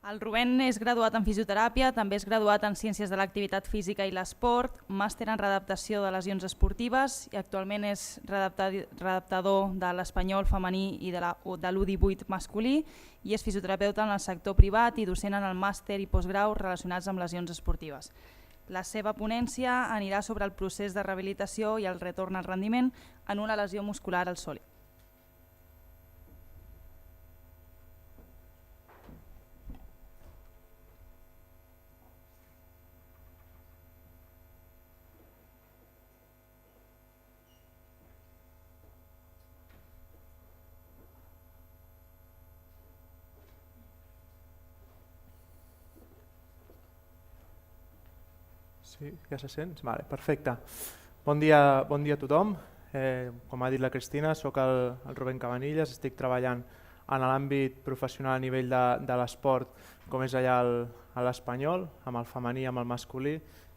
El Rubén és graduat en fisioteràpia, també és graduat en Ciències de l'Activitat Física i l'Esport, màster en readaptació de lesions esportives i actualment és readaptador de l'espanyol femení i de l'U18 masculí i és fisioterapeuta en el sector privat i docent en el màster i postgrau relacionats amb lesions esportives. La seva ponència anirà sobre el procés de rehabilitació i el retorn al rendiment en una lesió muscular al sòlid. Sí, ja se sent? Vale, perfecte. Bon dia a tothom. Com ha dit la Cristina, soc el Rubén Cabanillas, estic treballant en l'àmbit professional a nivell de l'esport, com és allà a l'espanyol, amb el femení i amb el masculí.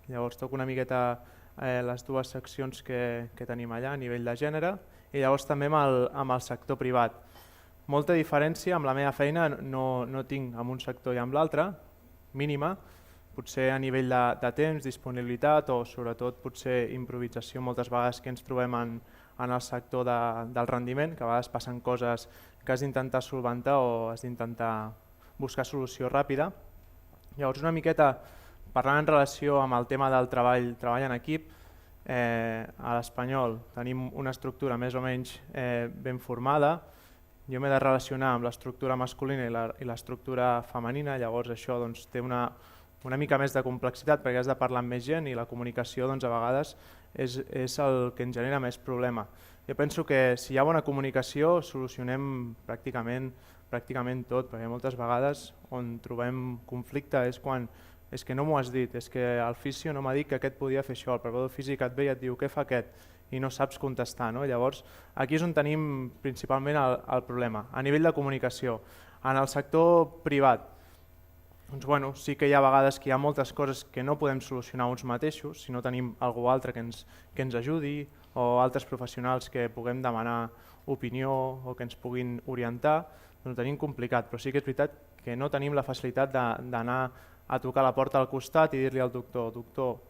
Llavors toco una miqueta les dues seccions que tenim allà a nivell de gènere i llavors també amb el sector privat. Molta diferència amb la meva feina no tinc amb un sector i amb l'altre, mínima, potser a nivell de temps, disponibilitat o sobretot potser improvisació moltes vegades que ens trobem en el sector del rendiment, que a vegades passen coses que has d'intentar solventar o has d'intentar buscar solució ràpida. Llavors una miqueta parlant en relació amb el tema del treball en equip, a l'espanyol tenim una estructura més o menys ben formada. Jo m'he de relacionar amb l'estructura masculina i l'estructura femenina, llavors això té una mica més de complexitat perquè has de parlar amb més gent i la comunicació a vegades és el que ens genera més problema. Jo penso que si hi ha bona comunicació solucionem pràcticament tot, perquè moltes vegades on trobem conflicte és quan és que no m'ho has dit, és que el fisio no m'ha dit que aquest podia fer això, el preparador físic et ve i et diu què fa aquest i no saps contestar. Llavors aquí és on tenim principalment el problema, a nivell de comunicació. En el sector privat sí que hi ha vegades que hi ha moltes coses que no podem solucionar uns mateixos, si no tenim algú altre que ens ajudi o altres professionals que puguem demanar opinió o que ens puguin orientar, ho tenim complicat, però sí que és veritat que no tenim la facilitat d'anar a tocar la porta al costat i dir-li al doctor,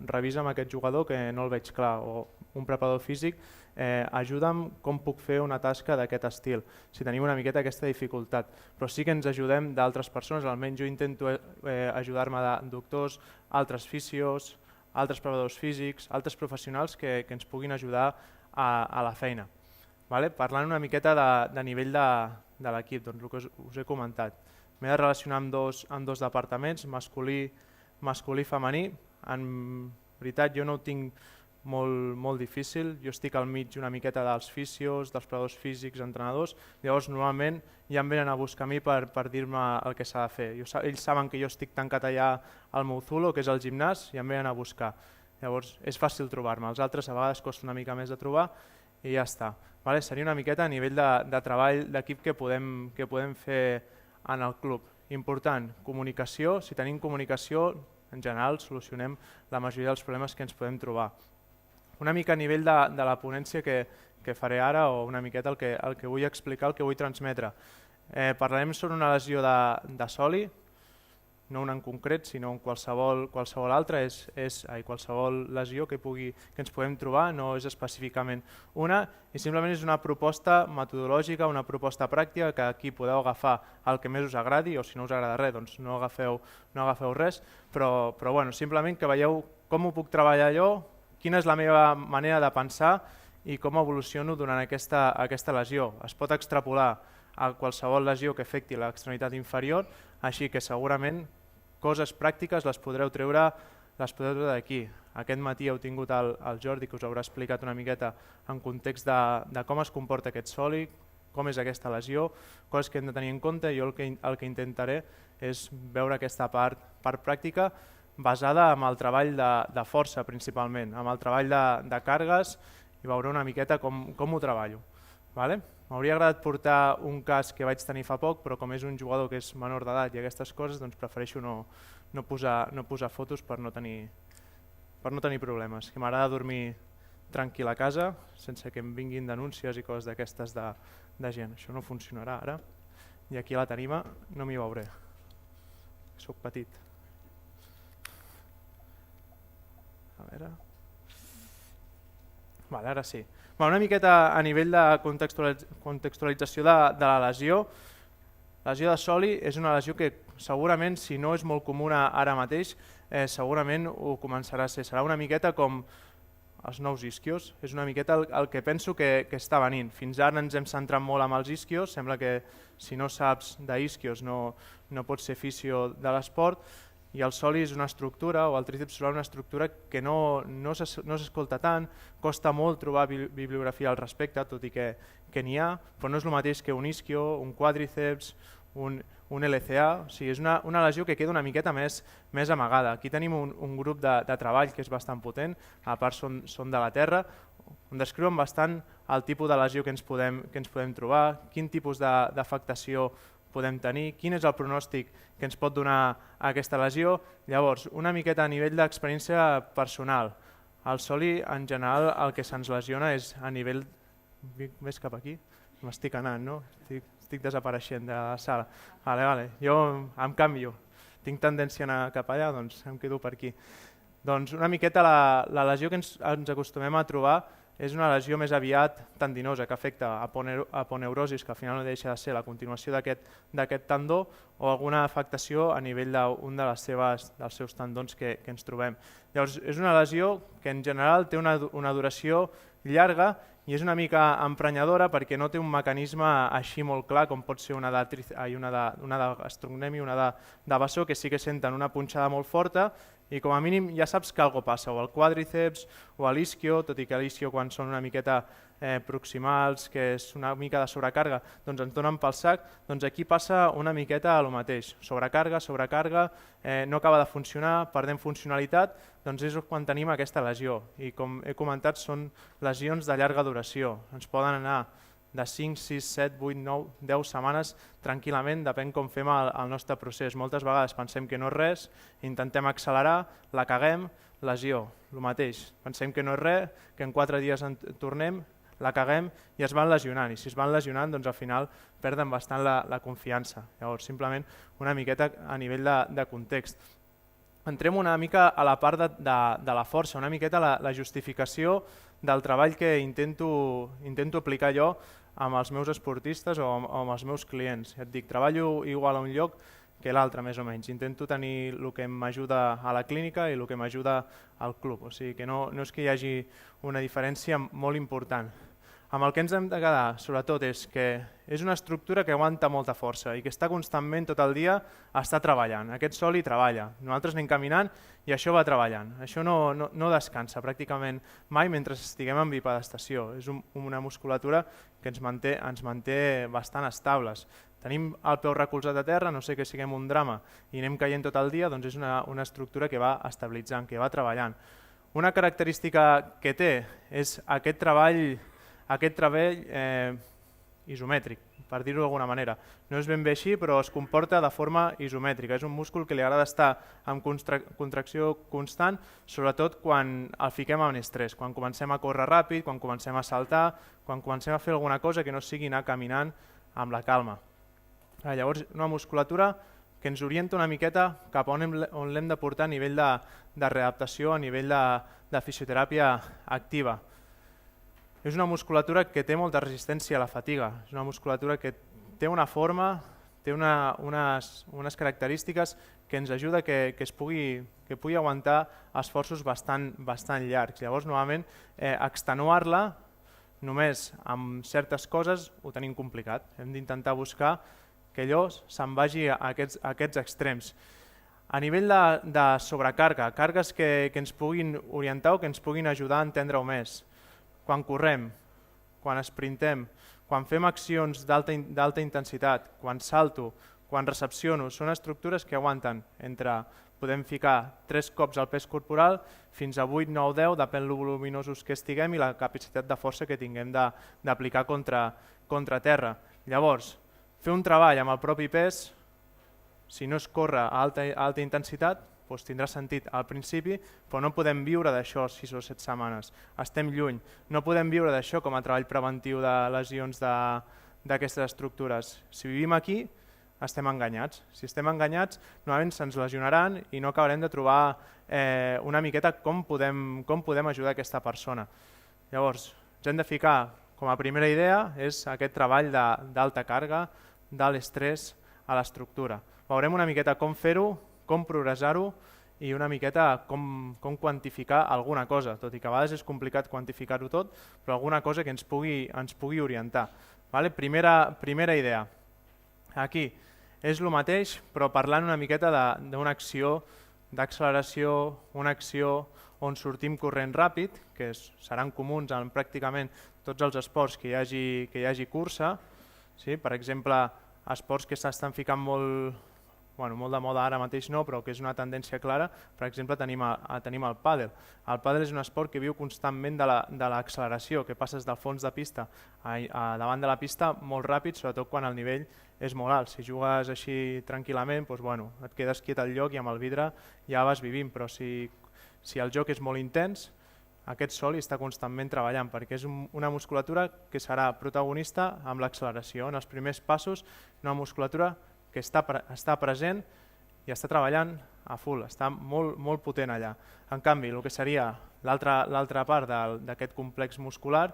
revisa'm aquest jugador que no el veig clar, o un preparador físic, ajuda'm com puc fer una tasca d'aquest estil, si tenim una miqueta aquesta dificultat. Però sí que ens ajudem d'altres persones, almenys jo intento ajudar-me de doctors, altres fisios, altres preparadors físics, altres professionals que ens puguin ajudar a la feina. Parlant una miqueta de nivell de l'equip, el que us he comentat. M'he de relacionar amb dos departaments, masculí i femení. En veritat jo no ho tinc molt difícil, jo estic al mig una miqueta dels fisios, dels preparadors físics, entrenadors, llavors normalment ja em venen a buscar a mi per dir-me el que s'ha de fer. Ells saben que jo estic tancat allà al meu zulo, que és el gimnàs, i em venen a buscar. Llavors és fàcil trobar-me, els altres a vegades costa una mica més de trobar i ja està. Seria una miqueta a nivell de treball d'equip que podem fer en el club. Important, comunicació. Si tenim comunicació, en general solucionem la majoria dels problemes que ens podem trobar. Una mica a nivell de la ponència que faré ara, o una miqueta el que vull explicar, el que vull transmetre. Parlarem sobre una lesió de soli, no una en concret, sinó en qualsevol altra, qualsevol lesió que ens podem trobar, no és específicament una, i simplement és una proposta metodològica, una proposta pràctica que aquí podeu agafar el que més us agradi, o si no us agrada res, doncs no agafeu res, però simplement que veieu com ho puc treballar jo, quina és la meva manera de pensar i com evoluciono durant aquesta lesió. Es pot extrapolar a qualsevol lesió que afecti l'extremitat inferior, així que segurament coses pràctiques les podreu treure d'aquí. Aquest matí heu tingut el Jordi, que us haurà explicat una miqueta en context de com es comporta aquest sòlid, com és aquesta lesió, coses que hem de tenir en compte. Jo el que intentaré és veure aquesta part pràctica basada en el treball de força principalment, amb el treball de càrregues, i veure una miqueta com ho treballo. M'hauria agradat portar un cas que vaig tenir fa poc, però com és un jugador que és menor d'edat i aquestes coses, doncs prefereixo no posar fotos per no tenir problemes. Que m'agrada dormir tranquil a casa, sense que em vinguin denúncies i coses d'aquestes de gent. Això no funcionarà ara, i aquí a la tarima no m'hi veuré. Soc petit. A veure... Vale, ara sí. Una miqueta a nivell de contextualització de la lesió. La lesió de soli és una lesió que segurament, si no és molt comuna ara mateix, segurament ho començarà a ser. Serà una miqueta com els nous isquios, és una miqueta el que penso que està venint. Fins ara ens hem centrat molt amb els isquios, sembla que si no saps d'isquios no pots ser fisio de l'esport, i el soli és una estructura, o el tríceps solar una estructura que no s'escolta tant, costa molt trobar bibliografia al respecte, tot i que n'hi ha, però no és el mateix que un isquio, un quàdriceps, un LCA, o sigui, és una lesió que queda una miqueta més amagada. Aquí tenim un grup de treball que és bastant potent, a part són de la Terra, on descriuen bastant el tipus de lesió que ens podem trobar, quin tipus d'afectació podem tenir, quin és el pronòstic que ens pot donar aquesta lesió. Llavors, una miqueta a nivell d'experiència personal. El soli, en general, el que se'ns lesiona és a nivell... Més cap aquí? M'estic anant, no? Estic desapareixent de la sala. Vale. Jo em canvio. Tinc tendència a anar cap allà, doncs em quedo per aquí. Doncs una miqueta la lesió que ens acostumem a trobar és una lesió més aviat tendinosa, que afecta aponeurosis, que al final no deixa de ser la continuació d'aquest tendó, o alguna afectació a nivell d'un dels seus tendons que ens trobem. Llavors, és una lesió que en general té una duració llarga i és una mica emprenyadora perquè no té un mecanisme així molt clar com pot ser una d'gastrocnèmia i una de bessó, que sí que senten una punxada molt forta i com a mínim ja saps que alguna cosa passa, o al quàdriceps o a l'isquio, tot i que a l'isquio quan són una miqueta proximals, que és una mica de sobrecàrrega, doncs ens donen pel sac, doncs aquí passa una miqueta el mateix, sobrecàrrega, no acaba de funcionar, perdem funcionalitat, doncs és quan tenim aquesta lesió i com he comentat són lesions de llarga duració, ens poden anar de 5, 6, 7, 8, 9, 10 setmanes tranquil·lament, depèn com fem el nostre procés. Moltes vegades pensem que no és res, intentem accelerar, la caguem, lesió, el mateix. Pensem que no és res, que en 4 dies en tornem, la caguem i es van lesionant. I si es van lesionant, doncs al final perden bastant la confiança. Llavors, simplement una miqueta a nivell de context. Entrem una mica a la part de la força, una miqueta la justificació del treball que intento aplicar jo amb els meus esportistes o amb els meus clients. Ja et dic, treballo igual a un lloc que l'altre, més o menys. Intento tenir el que m'ajuda a la clínica i el que m'ajuda al club. O sigui que no és que hi hagi una diferència molt important. Amb el que ens hem de quedar, sobretot, és que és una estructura que aguanta molta força i que està constantment tot el dia treballant. Aquest soli treballa, nosaltres anem caminant i això va treballant. Això no descansa pràcticament mai mentre estiguem en bipedestació. És una musculatura que ens manté bastant estables. Tenim el peu recolzat a terra, no sé que siguem un drama i anem caient tot el dia, doncs és una estructura que va estabilitzant, que va treballant. Una característica que té és aquest treball isomètric, per dir-ho d'alguna manera. No és ben bé així, però es comporta de forma isomètrica. És un múscul que li agrada estar en contracció constant, sobretot quan el fiquem en estrès, quan comencem a córrer ràpid, quan comencem a saltar, quan comencem a fer alguna cosa que no sigui anar caminant amb la calma. Llavors, una musculatura que ens orienta una miqueta cap on l'hem de portar a nivell de readaptació, a nivell de fisioteràpia activa. És una musculatura que té molta resistència a la fatiga, és una musculatura que té una forma, té unes característiques que ens ajuda que pugui aguantar esforços bastant llargs. Llavors, normalment, extenuar-la només amb certes coses ho tenim complicat. Hem d'intentar buscar que allò se'n vagi a aquests extrems. A nivell de sobrecàrrega, càrregues que ens puguin orientar o que ens puguin ajudar a entendre-ho més. Quan correm, quan esprintem, quan fem accions d'alta intensitat, quan salto, quan recepciono, són estructures que aguanten entre, podem ficar 3 cops el pes corporal fins a 8, 9, 10, depèn lo voluminosos que estiguem i la capacitat de força que tinguem d'aplicar contra terra. Llavors, fer un treball amb el propi pes, si no es corre a alta intensitat, doncs tindrà sentit al principi, però no podem viure d'això 6 o 7 setmanes. Estem lluny. No podem viure d'això com a treball preventiu de lesions d'aquestes estructures. Si vivim aquí, estem enganyats. Si estem enganyats, normalment se'ns lesionaran i no acabarem de trobar una miqueta com podem ajudar aquesta persona. Llavors, ens hem de ficar, com a primera idea, és aquest treball d'alta càrrega, d'alt estrès a l'estructura. Veurem una miqueta com fer-ho, com progressar-ho i una miqueta com quantificar alguna cosa, tot i que a vegades és complicat quantificar-ho tot, però alguna cosa que ens pugui orientar. Primera idea. Aquí és el mateix, però parlant una miqueta d'una acció d'acceleració, una acció on sortim corrent ràpid, que seran comuns en pràcticament tots els esports que hi hagi cursa. Per exemple, esports que s'estan ficant molt de moda ara mateix no, però que és una tendència clara. Per exemple, tenim el pàdel. El pàdel és un esport que viu constantment de l'acceleració, que passes del fons de pista a davant de la pista molt ràpid, sobretot quan el nivell és molt alt. Si jugues així tranquil·lament, et quedes quiet al lloc i amb el vidre ja vas vivint, però si el joc és molt intens, aquest soli està constantment treballant, perquè és una musculatura que serà protagonista amb l'acceleració. En els primers passos, una musculatura que està present i està treballant a full, està molt potent allà. En canvi, el que seria l'altra part d'aquest complex muscular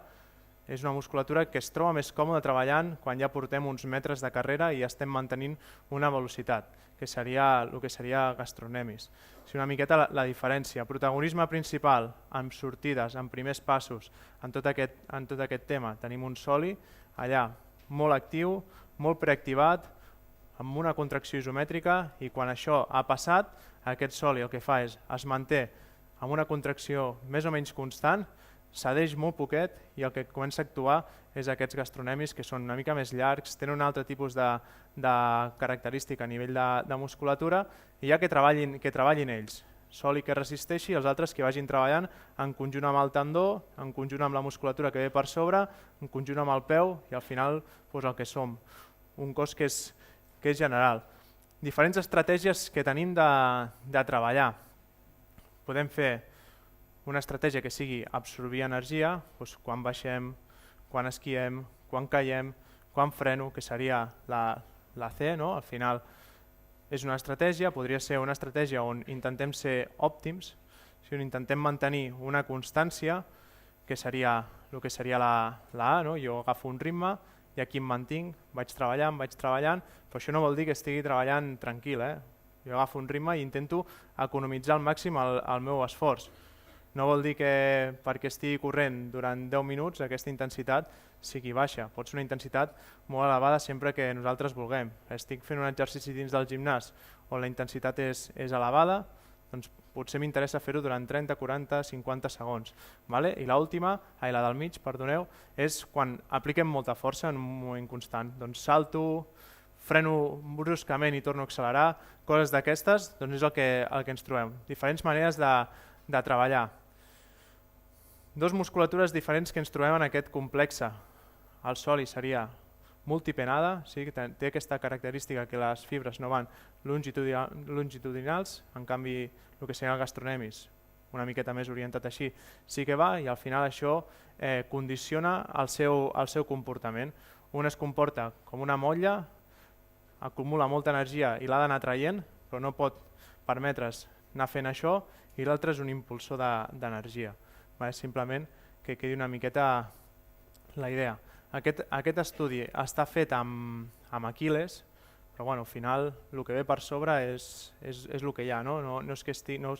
és una musculatura que es troba més còmoda treballant quan ja portem uns metres de carrera i estem mantenint una velocitat, que seria el que seria gastrocnemis. Una miqueta la diferència. Protagonisme principal en sortides, en primers passos, en tot aquest tema. Tenim un soli allà molt actiu, molt preactivat, amb una contracció isomètrica, i quan això ha passat, aquest soli el que fa és es manté amb una contracció més o menys constant, cedeix molt poquet i el que comença a actuar és aquests gastrocnemis, que són una mica més llargs, tenen un altre tipus de característica a nivell de musculatura, i ja que treballin ells. Soli que resisteixi, els altres que vagin treballant en conjunt amb el tendó, en conjunt amb la musculatura que ve per sobre, en conjunt amb el peu, i al final el que som, un cos que és general. Diferents estratègies que tenim de treballar. Podem fer una estratègia que sigui absorbir energia, quan baixem, quan esquiem, quan caiem, quan freno, que seria la C, no? Al final és una estratègia, podria ser una estratègia on intentem ser òptims, on intentem mantenir una constància, que seria el que seria la A, no? Jo agafo un ritme i aquí em mantinc, vaig treballant, però això no vol dir que estigui treballant tranquil. Jo agafo un ritme i intento economitzar al màxim el meu esforç. No vol dir que perquè estigui corrent durant 10 minuts aquesta intensitat sigui baixa. Pot ser una intensitat molt elevada sempre que nosaltres vulguem. Estic fent un exercici dins del gimnàs on la intensitat és elevada, doncs potser m'interessa fer-ho durant 30, 40, 50 segons. I l'última, la del mig, perdoneu, és quan apliquem molta força en un moment constant. Doncs salto, freno bruscament i torno a accelerar, coses d'aquestes, doncs és el que ens trobem. Diferents maneres de treballar. Dos musculatures diferents que ens trobem en aquest complexe. El soli seria multipenada, té aquesta característica que les fibres no van longitudinals, en canvi el que seria el gastrocnemis, una miqueta més orientat així, sí que va, i al final això condiciona el seu comportament. Un es comporta com una motlla, acumula molta energia i l'ha d'anar traient, però no pot permetre's anar fent això, i l'altre és un impulsor d'energia. Simplement que quedi una miqueta la idea. Aquest estudi està fet amb Aquil·les, però al final el que ve per sobre és el que hi ha. No és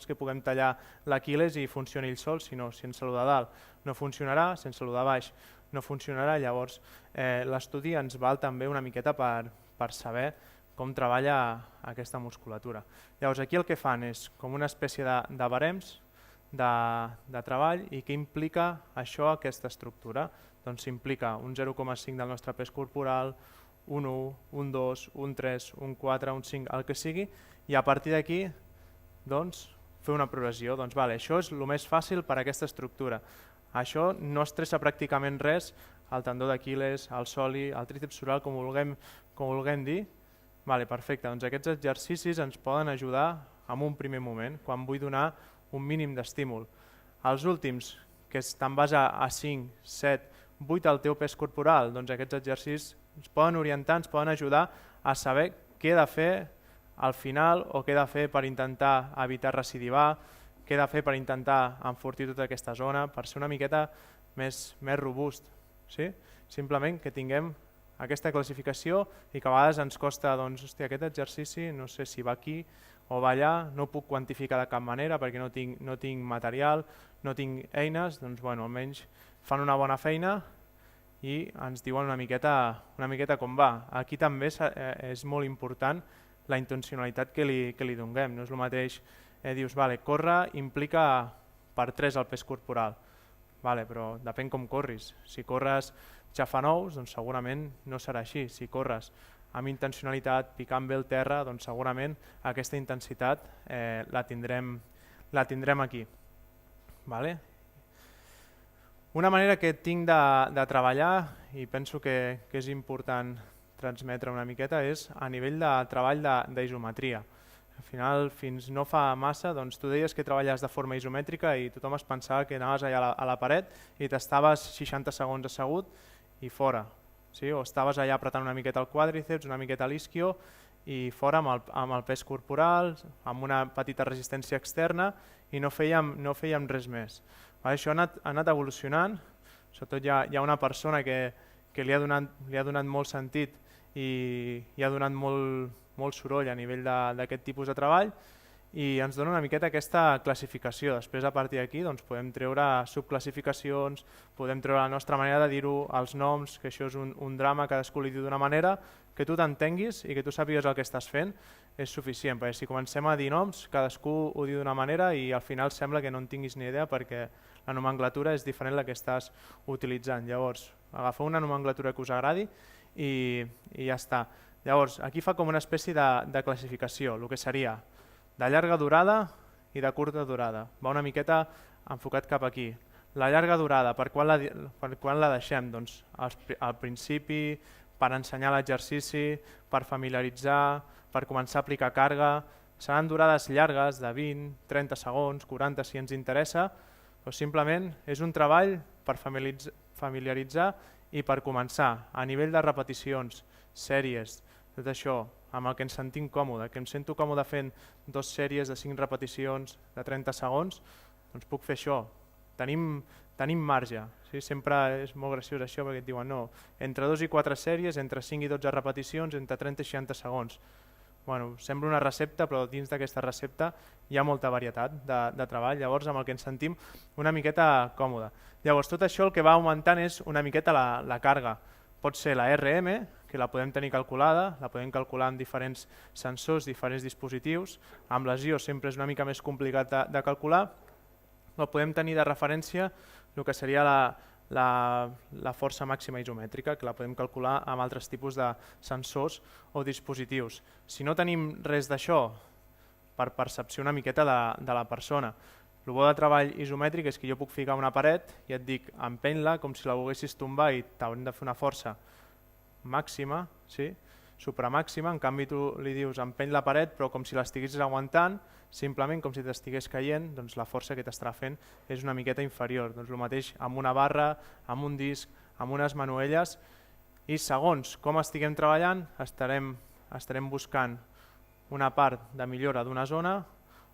que puguem tallar l'Aquil·les i funcioni ell sol, sinó sense el de dalt no funcionarà, sense el de baix no funcionarà. Llavors l'estudi ens val també una miqueta per saber com treballa aquesta musculatura. Llavors aquí el que fan és com una espècie de barems de treball. I què implica això, aquesta estructura? Doncs implica un 0,5 del nostre pes corporal, un 1, un 2, un 3, un 4, un 5, el que sigui, i a partir d'aquí fer una progressió. Això és el més fàcil per a aquesta estructura. Això no estressa pràcticament res el tendó d'Aquil·les, el soli, el tríceps oral, com vulguem dir. Perfecte, aquests exercicis ens poden ajudar en un primer moment, quan vull donar un mínim d'estímul. Els últims, que te'n vas a 5, 7, 8 al teu pes corporal, aquests exercicis ens poden orientar, ens poden ajudar a saber què he de fer al final o què he de fer per intentar evitar recidivar, què he de fer per intentar enfortir tota aquesta zona, per ser una miqueta més robust. Sí? Simplement que tinguem aquesta classificació i que a vegades ens costa, doncs, hòstia, aquest exercici no sé si va aquí o va allà, no ho puc quantificar de cap manera perquè no tinc material, no tinc eines, doncs bueno, almenys fan una bona feina i ens diuen una miqueta com va. Aquí també és molt important la intencionalitat que li donem. No és el mateix, dius, vale, córrer implica per 3 el pes corporal, vale, però depèn com corris. Si corres xafanous, doncs segurament no serà així. Si corres amb intencionalitat, picant bé el terra, doncs segurament aquesta intensitat la tindrem aquí. Vale? Una manera que tinc de treballar, i penso que és important transmetre una miqueta, és a nivell de treball d'isometria. Al final, fins no fa massa, doncs tu deies que treballes de forma isomètrica i tothom es pensava que anaves allà a la paret i t'estaves 60 segons assegut i fora. Sí? O estaves allà apretant una miqueta el quàdriceps, una miqueta l'isquio i fora amb el pes corporal, amb una petita resistència externa i no fèiem res més. Això ha anat evolucionant, sobretot hi ha una persona que li ha donat molt sentit i ha donat molt soroll a nivell d'aquest tipus de treball i ens dona una miqueta aquesta classificació. Després, a partir d'aquí, podem treure subclassificacions, podem treure la nostra manera de dir-ho, els noms, que això és un drama, cadascú li diu d'una manera, que tu t'entenguis i que tu sàpigues el que estàs fent és suficient, perquè si comencem a dir noms, cadascú ho diu d'una manera i al final sembla que no en tinguis ni idea perquè la nomenclatura és diferent la que estàs utilitzant. Llavors, agafeu una nomenclatura que us agradi i ja està. Llavors, aquí fa com una espècie de classificació, el que seria de llarga durada i de curta durada. Va una miqueta enfocat cap aquí. La llarga durada, per quan la deixem? Doncs al principi, per ensenyar l'exercici, per familiaritzar, per començar a aplicar càrrega. Seran durades llargues de 20, 30 segons, 40 si ens interessa, però simplement és un treball per familiaritzar i per començar. A nivell de repeticions, sèries, tot això, amb el que ens sentim còmode, que em sento còmode fent 2 sèries de 5 repeticions de 30 segons, doncs puc fer això. Tenim marge. Sí? Sempre és molt graciós això perquè et diuen no, entre 2 i 4 sèries, entre 5 i 12 repeticions, entre 30 i 60 segons. Bueno, sembla una recepta, però dins d'aquesta recepta hi ha molta varietat de treball, llavors amb el que ens sentim una miqueta còmode. Llavors tot això el que va augmentant és una miqueta la càrrega. Pot ser la RM, que la podem tenir calculada, la podem calcular amb diferents sensors, diferents dispositius. Amb les IO sempre és una mica més complicat de calcular, però podem tenir de referència el que seria la força màxima isomètrica, que la podem calcular amb altres tipus de sensors o dispositius. Si no tenim res d'això, per percepció una miqueta de la persona, el bo de treball isomètric és que jo puc ficar una paret i et dic empeny-la com si la volguessis tombar i t'haurem de fer una força màxima, sí? Supramàxima, en canvi tu li dius empeny la paret però com si l'estiguessis aguantant, simplement com si t'estigués caient, doncs la força que t'estarà fent és una miqueta inferior. Doncs el mateix amb una barra, amb un disc, amb unes manuelles i segons com estiguem treballant estarem buscant una part de millora d'una zona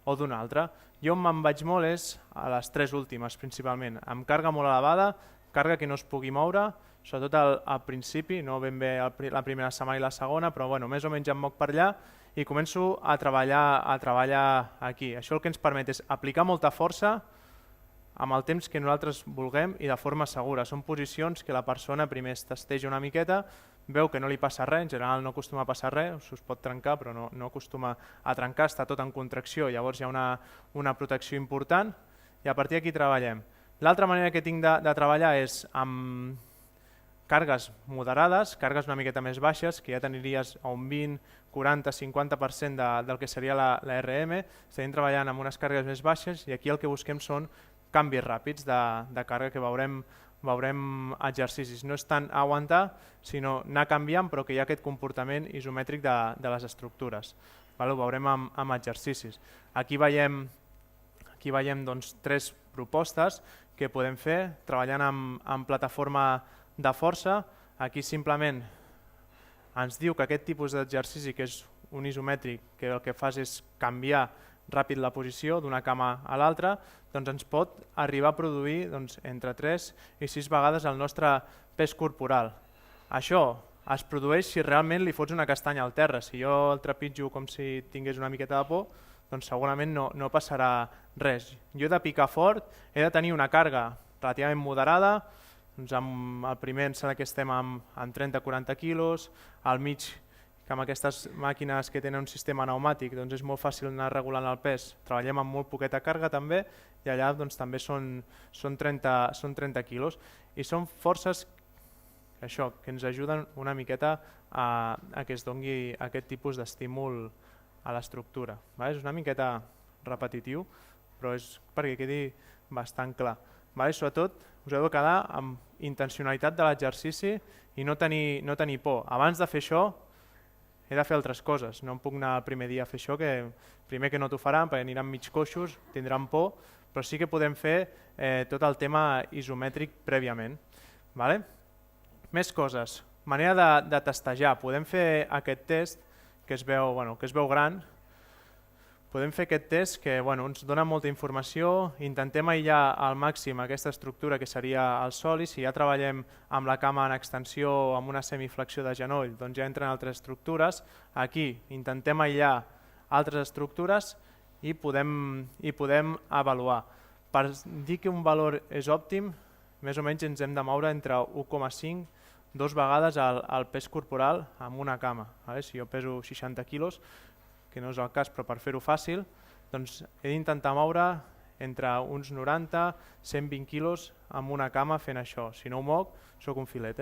o d'una altra. Jo on me'n vaig molt és a les 3 últimes principalment, amb càrrega molt elevada, càrrega que no es pugui moure, sobretot al principi, no ben bé la primera setmana i la segona, però bueno, més o menys em moc per allà i començo a treballar aquí. Això el que ens permet és aplicar molta força amb el temps que nosaltres vulguem i de forma segura. Són posicions que la persona primer es testeja una miqueta, veu que no li passa res, en general no acostuma a passar res, us pot trencar però no acostuma a trencar, està tot en contracció, llavors hi ha una protecció important i a partir d'aquí treballem. L'altra manera que tinc de treballar és amb càrregues moderades, càrregues una miqueta més baixes, que ja teniries a un 20, 40, 50% del que seria la RM, estem treballant amb unes càrregues més baixes i aquí el que busquem són canvis ràpids de càrrega que veurem exercicis. No és tant aguantar, sinó anar canviant, però que hi ha aquest comportament isomètric de les estructures. Ho veurem amb exercicis. Aquí veiem 3 propostes que podem fer treballant amb plataforma de força. Aquí simplement ens diu que aquest tipus d'exercici, que és un isomètric que el que fas és canviar ràpid la posició d'una cama a l'altra, doncs ens pot arribar a produir entre 3 i 6 vegades el nostre pes corporal. Això es produeix si realment li fots una castanya al terra. Si jo el trepitjo com si tingués una miqueta de por, doncs segurament no passarà res. Jo he de picar fort, he de tenir una càrrega relativament moderada, doncs el primer em sembla que estem amb 30-40 quilos, al mig, que amb aquestes màquines que tenen un sistema pneumàtic doncs és molt fàcil anar regulant el pes, treballem amb molt poqueta càrrega també, i allà doncs, també són 30 quilos. I són forces això, que ens ajuden una miqueta a que es doni aquest tipus d'estímul a l'estructura. És una miqueta repetitiu, però és perquè quedi bastant clar. Sobretot us heu de quedar amb intencionalitat de l'exercici i no tenir por. Abans de fer això he de fer altres coses, no em puc anar el primer dia a fer això, que primer que no t'ho faran perquè aniran mig coixos, tindran por, però sí que podem fer tot el tema isomètric prèviament. Més coses, manera de testejar, podem fer aquest test que es veu gran. Podem fer aquest test que ens dona molta informació, intentem aïllar al màxim aquesta estructura que seria el sòlid. Si ja treballem amb la cama en extensió o amb una semiflexió de genoll, doncs ja entren altres estructures. Aquí intentem aïllar altres estructures i podem avaluar. Per dir que un valor és òptim, més o menys ens hem de moure entre 1,5 i 2 vegades el pes corporal amb una cama. Si jo peso 60 quilos, que no és el cas, però per fer-ho fàcil, doncs he d'intentar moure entre uns 90-120 quilos amb una cama fent això. Si no ho moc, sóc un filet.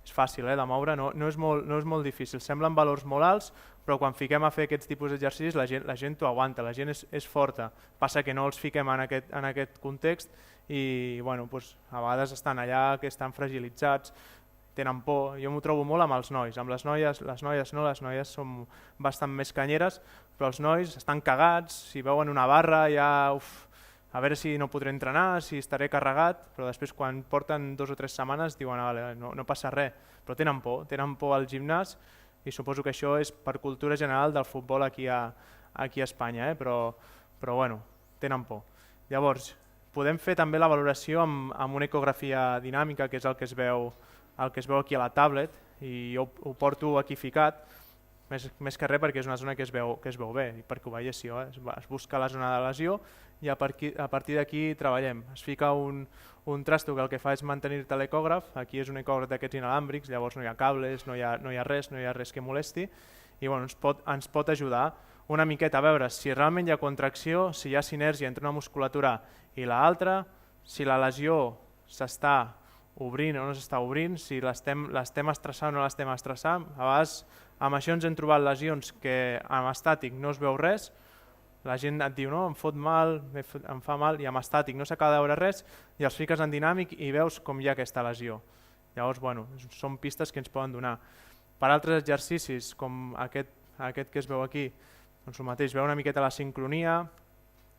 És fàcil de moure, no és molt difícil. Semblen valors molt alts, però quan fiquem a fer aquests tipus d'exercicis la gent t'ho aguanta, la gent és forta. Passa que no els fiquem en aquest context i a vegades estan allà que estan fragilitzats, tenen por. Jo m'ho trobo molt amb els nois. Amb les noies no, les noies són bastant més canyeres, però els nois estan cagats, si veuen una barra ja, a veure si no podré entrenar, si estaré carregat, però després quan porten 2 o 3 setmanes diuen no passa res, però tenen por al gimnàs i suposo que això és per cultura general del futbol aquí a Espanya, però tenen por. Llavors, podem fer també la valoració amb una ecografia dinàmica, que és el que es veu aquí a la tablet, i jo ho porto aquí ficat, més que res perquè és una zona que es veu bé, i perquè ho veiéssiu, es busca la zona de lesió i a partir d'aquí treballem. Es fica un trasto que el que fa és mantenir-te l'ecògraf, aquí és un ecògraf d'aquests inalàmbrics, llavors no hi ha cables, no hi ha res que molesti, i ens pot ajudar una miqueta a veure si realment hi ha contracció, si hi ha sinergia entre una musculatura i l'altra, si la lesió s'està obrint o no s'està obrint, si l'estem estressant o no l'estem estressant. A vegades amb això ens hem trobat lesions que amb estàtic no es veu res, la gent et diu no, em fot mal, em fa mal, i amb estàtic no s'acaba de veure res i els fiques en dinàmic i veus com hi ha aquesta lesió. Llavors, són pistes que ens poden donar. Per altres exercicis, com aquest que es veu aquí, doncs el mateix, veure una miqueta la sincronia,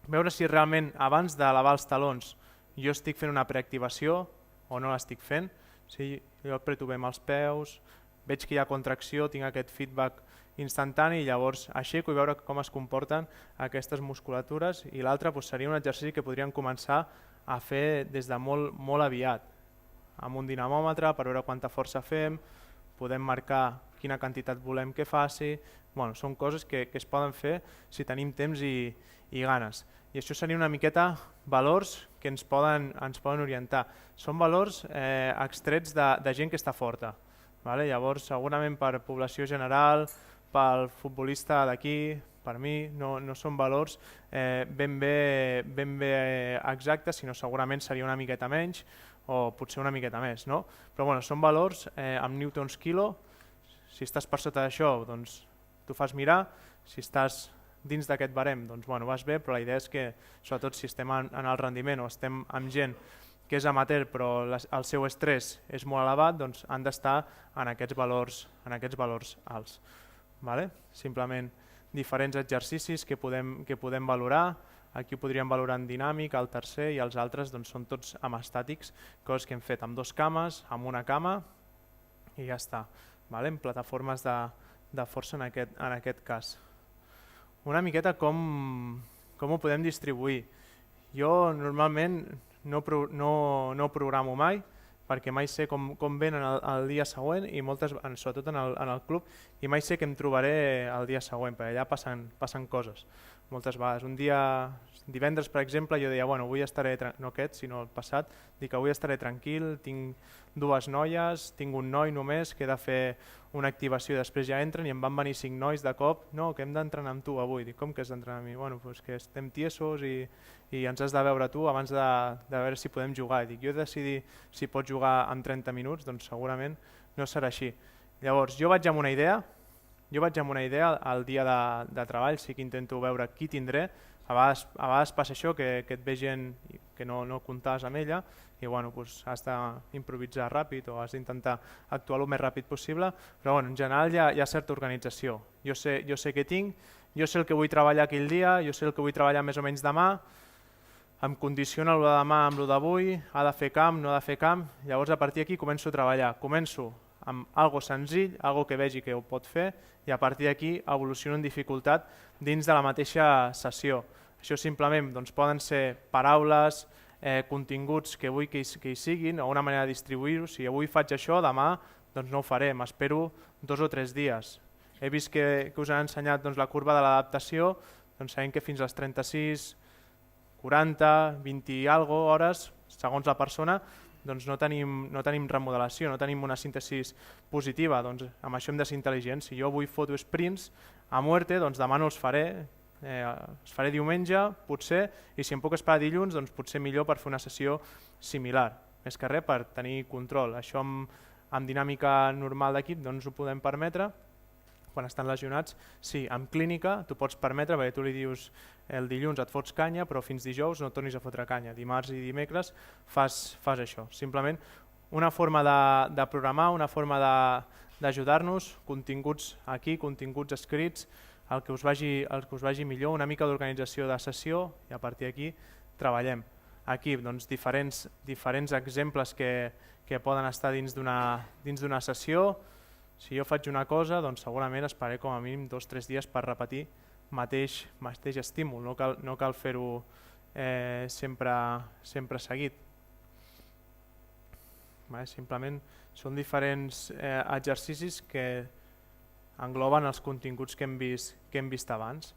veure si realment abans d'elevar els talons jo estic fent una preactivació o no l'estic fent. Si jo apreto bé amb els peus, veig que hi ha contracció, tinc aquest feedback instantani i llavors aixeco i veure com es comporten aquestes musculatures. I l'altre seria un exercici que podríem començar a fer des de molt aviat, amb un dinamòmetre per veure quanta força fem, podem marcar quina quantitat volem que faci. Són coses que es poden fer si tenim temps i ganes. I això seria una miqueta valors que ens poden orientar. Són valors extrets de gent que està forta. Llavors, segurament per població general, pel futbolista d'aquí, per mi, no són valors ben bé exactes, sinó segurament seria una miqueta menys o potser una miqueta més. Però són valors amb newtons quilo. Si estàs per sota d'això, doncs t'ho fas mirar. Si estàs dins d'aquest barem, doncs vas bé, però la idea és que, sobretot si estem en el rendiment o estem amb gent que és amateur però el seu estrès és molt elevat, doncs han d'estar en aquests valors alts. Simplement diferents exercicis que podem valorar. Aquí ho podríem valorar en dinàmic, el tercer, i els altres són tots amb estàtics, coses que hem fet amb 2 cames, amb una cama i ja està. En plataformes de força en aquest cas. Una miqueta com ho podem distribuir. Jo normalment no programo mai, perquè mai sé com venen el dia següent, i sobretot en el club, i mai sé què em trobaré el dia següent, perquè allà passen coses. Moltes vegades, un dia, divendres per exemple, jo deia, bueno, avui estaré, no aquest, sinó el passat, dic que avui estaré tranquil, tinc 2 noies, tinc un noi només, que he de fer una activació i després ja entren i em van venir 5 nois de cop, no, que hem d'entrenar amb tu avui. Dic, com que has d'entrenar amb mi? Bueno, doncs que estem tiesos i ens has de veure tu abans de veure si podem jugar. Dic, jo he de decidir si pots jugar en 30 minuts, doncs segurament no serà així. Llavors, jo vaig amb una idea, el dia de treball, sí que intento veure qui tindré. A vegades passa això, que et ve gent que no comptaves amb ella i bueno, doncs has d'improvisar ràpid o has d'intentar actuar el més ràpid possible, però bueno, en general hi ha certa organització. Jo sé què tinc, jo sé el que vull treballar aquell dia, jo sé el que vull treballar més o menys demà, em condiciona el de demà amb el d'avui, ha de fer camp, no ha de fer camp, llavors a partir d'aquí començo a treballar. Començo amb algo senzill, algo que vegi que ho pot fer, i a partir d'aquí evoluciono en dificultat dins de la mateixa sessió. Això simplement doncs, poden ser paraules, continguts que vull que hi siguin, o una manera de distribuir-ho. Si avui faig això, demà doncs no ho faré, m'espero 2 o 3 dies. He vist que us han ensenyat doncs, la curva de l'adaptació, doncs sabem que fins als 36, 40, 20 i alguna hores, segons la persona, doncs no tenim remodelació, no tenim una síntesi positiva, doncs amb això hem de ser intel·ligents. Si jo avui foto sprints a muerte, doncs demà no els faré, els faré diumenge, potser, i si em puc esperar dilluns, doncs potser millor per fer una sessió similar, més que res per tenir control. Això amb dinàmica normal d'equip doncs ho podem permetre. Quan estan lesionats, sí, amb clínica t'ho pots permetre perquè tu li dius el dilluns et fots canya, però fins dijous no tornis a fotre canya. Dimarts i dimecres fas això. Simplement una forma de programar, una forma d'ajudar-nos, continguts aquí, continguts escrits, el que us vagi millor, una mica d'organització de sessió i a partir d'aquí treballem. Aquí doncs, diferents exemples que poden estar dins d'una sessió. Si jo faig una cosa, doncs segurament esperaré com a mínim 2 o 3 dies per repetir mateix estímul, no cal fer-ho sempre seguit. Simplement són diferents exercicis que engloben els continguts que hem vist abans.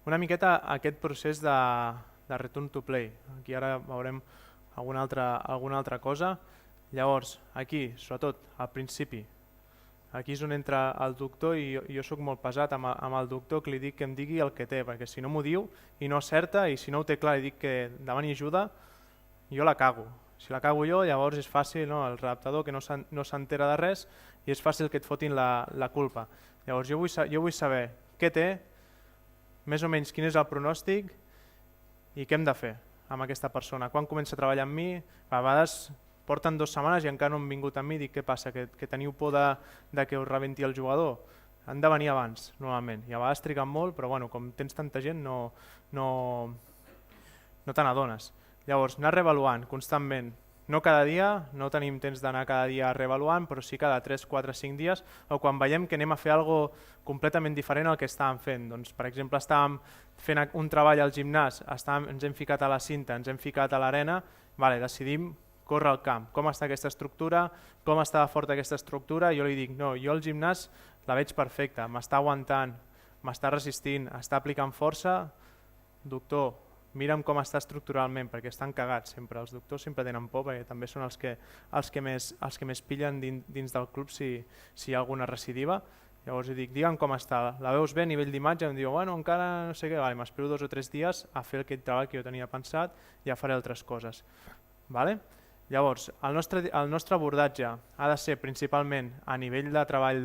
Una miqueta aquest procés de return to play. Aquí ara veurem alguna altra cosa. Llavors, aquí, sobretot, al principi, aquí és on entra el doctor i jo soc molt pesat amb el doctor que li dic que em digui el que té, perquè si no m'ho diu i no acerta i si no ho té clar i dic que demani ajuda, jo la cago. Si la cago jo, llavors és fàcil, no? El readaptador que no s'entera de res i és fàcil que et fotin la culpa. Llavors jo vull saber què té, més o menys quin és el pronòstic i què hem de fer amb aquesta persona. Quan comença a treballar amb mi, a vegades porten 2 setmanes i encara no han vingut amb mi, dic què passa, que teniu por de que us rebenti el jugador? Han de venir abans, normalment, i a vegades triguen molt, però bueno, com tens tanta gent no te n'adones. Llavors, anar reavaluant constantment, no cada dia, no tenim temps d'anar cada dia reavaluant, però sí cada 3, 4, 5 dies, o quan veiem que anem a fer alguna cosa completament diferent al que estàvem fent. Doncs, per exemple, estàvem fent un treball al gimnàs, ens hem ficat a la cinta, ens hem ficat a l'arena, decidim córrer al camp, com està aquesta estructura, com està forta aquesta estructura, jo li dic, no, jo al gimnàs la veig perfecta, m'està aguantant, m'està resistint, està aplicant força, doctor, mira'm com està estructuralment, perquè estan cagats sempre, els doctors sempre tenen por, perquè també són els que més pillen dins del club si hi ha alguna recidiva. Llavors li dic, digue'm com està, la veus bé a nivell d'imatge? Em diu, bueno, encara no sé què, m'espero 2 o 3 dies a fer aquell treball que jo tenia pensat i ja faré altres coses. Llavors, el nostre abordatge ha de ser principalment a nivell de treball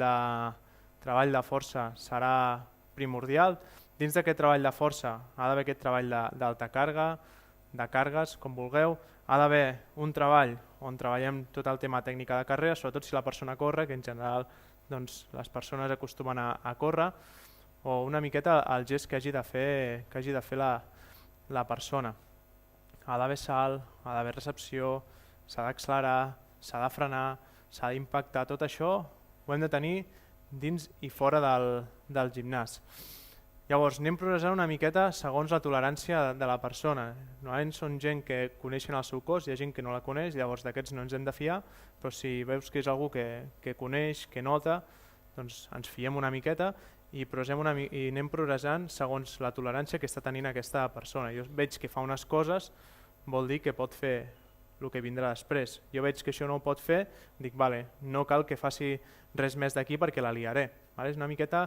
de força, serà primordial. Dins d'aquest treball de força ha d'haver aquest treball d'alta càrrega, de càrregues, com vulgueu. Ha d'haver un treball on treballem tot el tema tècnica de carrera, sobretot si la persona corre, que en general les persones acostumen a córrer, o una miqueta el gest que hagi de fer la persona. Ha d'haver salt, ha d'haver recepció, s'ha d'accelerar, s'ha de frenar, s'ha d'impactar, tot això ho hem de tenir dins i fora del gimnàs. Llavors, anem progressant una miqueta segons la tolerància de la persona. Normalment són gent que coneixen el seu cos, hi ha gent que no la coneix, llavors d'aquests no ens hem de fiar, però si veus que és algú que coneix, que nota, doncs ens fiem una miqueta i anem progressant segons la tolerància que està tenint aquesta persona. Jo veig que fa unes coses, vol dir que pot fer el que vindrà després. Jo veig que això no ho pot fer, dic, vale, no cal que faci res més d'aquí perquè la liaré. Vale? És una miqueta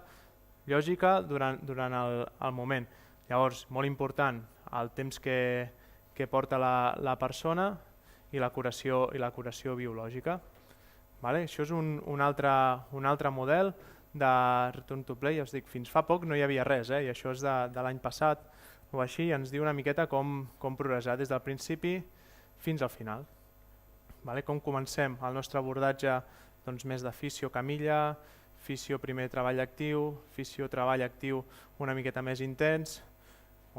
lògica durant el moment. Llavors, molt important, el temps que porta la persona i la curació biològica. Vale? Això és un altre model de Return to Play. Ja us dic, fins fa poc no hi havia res, i això és de l'any passat o així, i ens diu una miqueta com progressar des del principi fins al final. Vale? Com comencem el nostre abordatge doncs, més de fisio-camilla, fisio primer treball actiu, fisio treball actiu una miqueta més intens,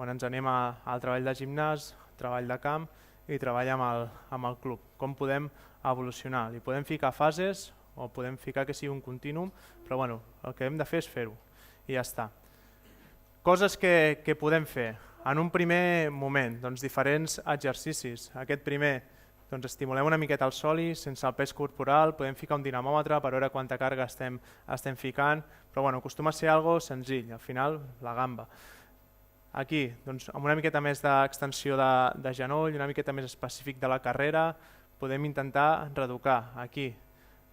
on ens anem al treball de gimnàs, treball de camp i treball amb el club. Com podem evolucionar? Li podem ficar fases o podem ficar que sigui un contínuum, però bueno, el que hem de fer és fer-ho i ja està. Coses que podem fer. En un primer moment, doncs, diferents exercicis. Aquest primer, doncs, estimulem una miqueta el soli sense el pes corporal, podem ficar un dinamòmetre per veure quanta càrrega estem ficant, però bueno, acostuma a ser algo senzill, al final la gamba. Aquí, doncs, amb una miqueta més d'extensió de genoll, una miqueta més específic de la carrera, podem intentar reeducar. Aquí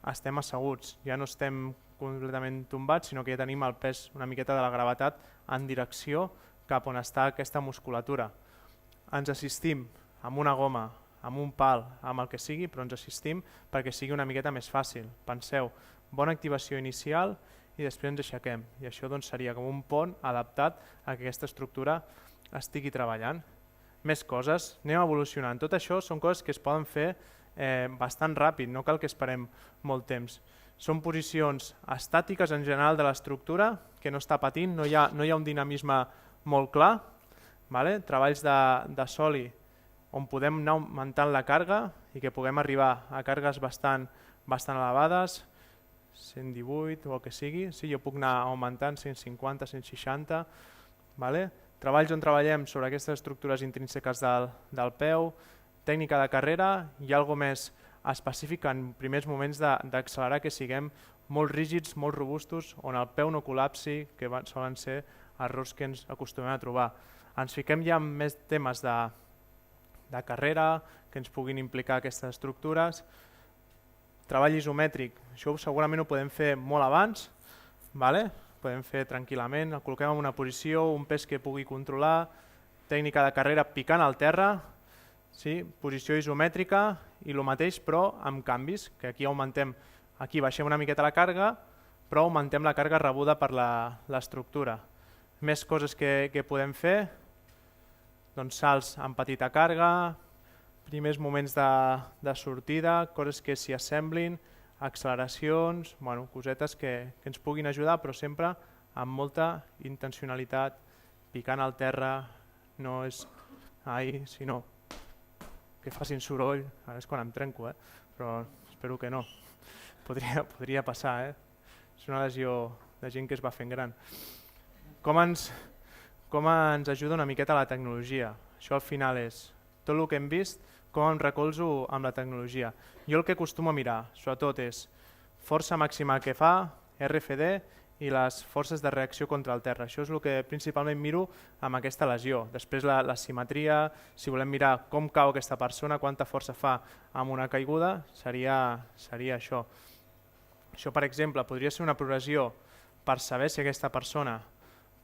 estem asseguts, ja no estem completament tombats, sinó que ja tenim el pes una miqueta de la gravetat en direcció cap on està aquesta musculatura. Ens assistim amb una goma, amb un pal, amb el que sigui, però ens assistim perquè sigui una miqueta més fàcil. Penseu, bona activació inicial i després ens aixequem. I això doncs, seria com un pont adaptat a que aquesta estructura estigui treballant. Més coses, anem evolucionant. Tot això són coses que es poden fer bastant ràpid, no cal que esperem molt temps. Són posicions estàtiques en general de l'estructura, que no està patint, no hi ha un dinamisme molt clar. Vale? Treballs de soli on podem anar augmentant la càrrega i que puguem arribar a càrregues bastant elevades, 118 o el que sigui. Sí, jo puc anar augmentant 150, 160. Vale? Treballs on treballem sobre aquestes estructures intrínseques del peu, tècnica de carrera i alguna més específic en primers moments d'accelerar, que siguem molt rígids, molt robustos, on el peu no col·lapsi, que solen ser errors que ens acostumem a trobar. Ens fiquem ja en més temes de carrera, que ens puguin implicar aquestes estructures. Treball isomètric, això segurament ho podem fer molt abans, vale? Podem fer tranquil·lament, el col·loquem en una posició, un pes que pugui controlar, tècnica de carrera picant al terra, sí? Posició isomètrica i el mateix però amb canvis, que aquí baixem una miqueta la càrrega, però augmentem la càrrega rebuda per l'estructura. Més coses que podem fer, doncs salts amb petita càrrega, primers moments de sortida, coses que s'hi assemblin, acceleracions, cosetes que ens puguin ajudar, però sempre amb molta intencionalitat, picant al terra, no és sinó que facin soroll, ara és quan em trenco, però espero que no, podria passar, és una lesió de gent que es va fent gran. Com ens ajuda una miqueta la tecnologia? Això al final és tot el que hem vist, com em recolzo amb la tecnologia. Jo el que acostumo a mirar, sobretot, és força màxima que fa, RFD i les forces de reacció contra el terra. Això és el que principalment miro amb aquesta lesió. Després la simetria, si volem mirar com cau aquesta persona, quanta força fa amb una caiguda, seria això. Això, per exemple, podria ser una progressió per saber si aquesta persona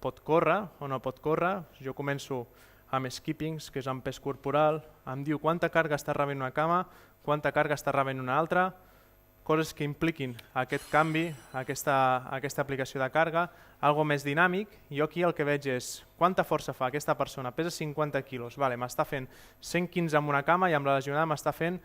pot córrer o no pot córrer. Jo començo amb skippings, que és amb pes corporal, em diu quanta càrrega està rebent una cama, quanta càrrega està rebent una altra, coses que impliquin aquest canvi, aquesta aplicació de càrrega, algo més dinàmic. Jo aquí el que veig és quanta força fa aquesta persona, pesa 50 quilos, m'està fent 115 amb una cama i amb la lesionada m'està fent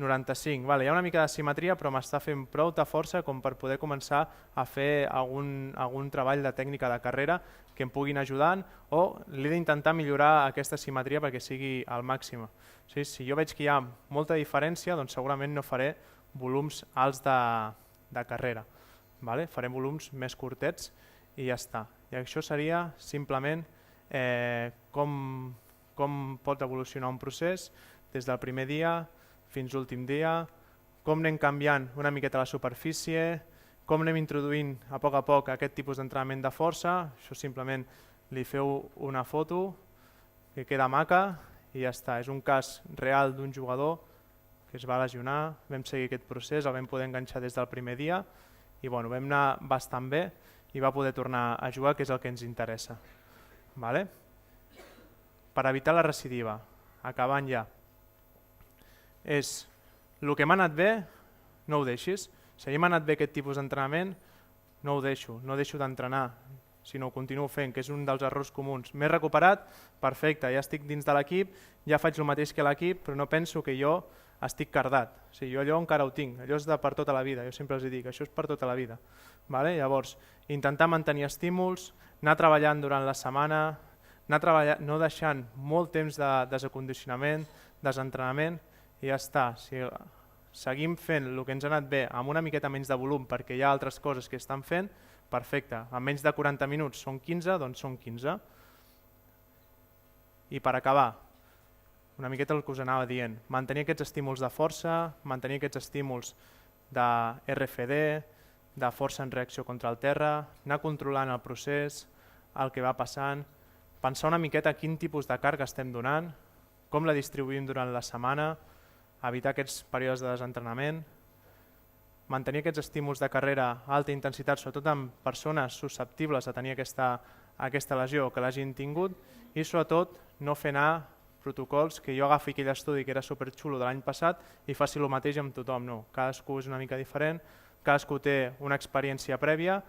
95. Hi ha una mica de simetria, però m'està fent prou de força com per poder començar a fer algun treball de tècnica de carrera que em puguin ajudar, o l'he d'intentar millorar aquesta simetria perquè sigui al màxim. Si jo veig que hi ha molta diferència, doncs segurament no faré volums alts de carrera. Farem volums més curtets i ja està. I això seria simplement com pot evolucionar un procés des del primer dia fins l'últim dia, com anem canviant una miqueta la superfície, com anem introduint a poc aquest tipus d'entrenament de força. Això simplement li feu una foto que queda maca i ja està. És un cas real d'un jugador que es va lesionar, vam seguir aquest procés, el vam poder enganxar des del primer dia i vam anar bastant bé i va poder tornar a jugar, que és el que ens interessa. Per evitar la recidiva, acabant ja, és el que m'ha anat bé, no ho deixis. Si a mi m'ha anat bé aquest tipus d'entrenament, no ho deixo, no deixo d'entrenar, sinó ho continuo fent, que és un dels errors comuns. M'he recuperat, perfecte, ja estic dins de l'equip, ja faig el mateix que l'equip, però no penso que jo estic cardat. O sigui, jo allò encara ho tinc, allò és per tota la vida, jo sempre els dic, això és per tota la vida. Llavors, intentar mantenir estímuls, anar treballant durant la setmana, no deixant molt temps de desacondicionament, desentrenament, i ja està. Si seguim fent el que ens ha anat bé amb una miqueta menys de volum perquè hi ha altres coses que estan fent, perfecte. En menys de 40 minuts són 15, doncs són 15. I per acabar, una miqueta el que us anava dient, mantenir aquests estímuls de força, mantenir aquests estímuls de RFD, de força en reacció contra el terra, anar controlant el procés, el que va passant, pensar una miqueta quin tipus de càrrega estem donant, com la distribuïm durant la setmana, evitar aquests períodes de desentrenament, mantenir aquests estímuls de carrera a alta intensitat, sobretot en persones susceptibles a tenir aquesta lesió que l'hagin tingut, i sobretot no fer anar protocols que jo agafi aquell estudi que era superxulo de l'any passat i faci el mateix amb tothom. No, cadascú és una mica diferent, cadascú té una experiència prèvia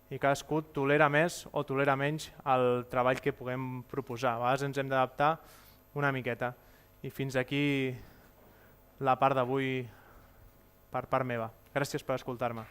i cadascú tolera més o tolera menys el treball que puguem proposar. A vegades ens hem d'adaptar una miqueta. I fins aquí la part d'avui per part meva. Gràcies per escoltar-me.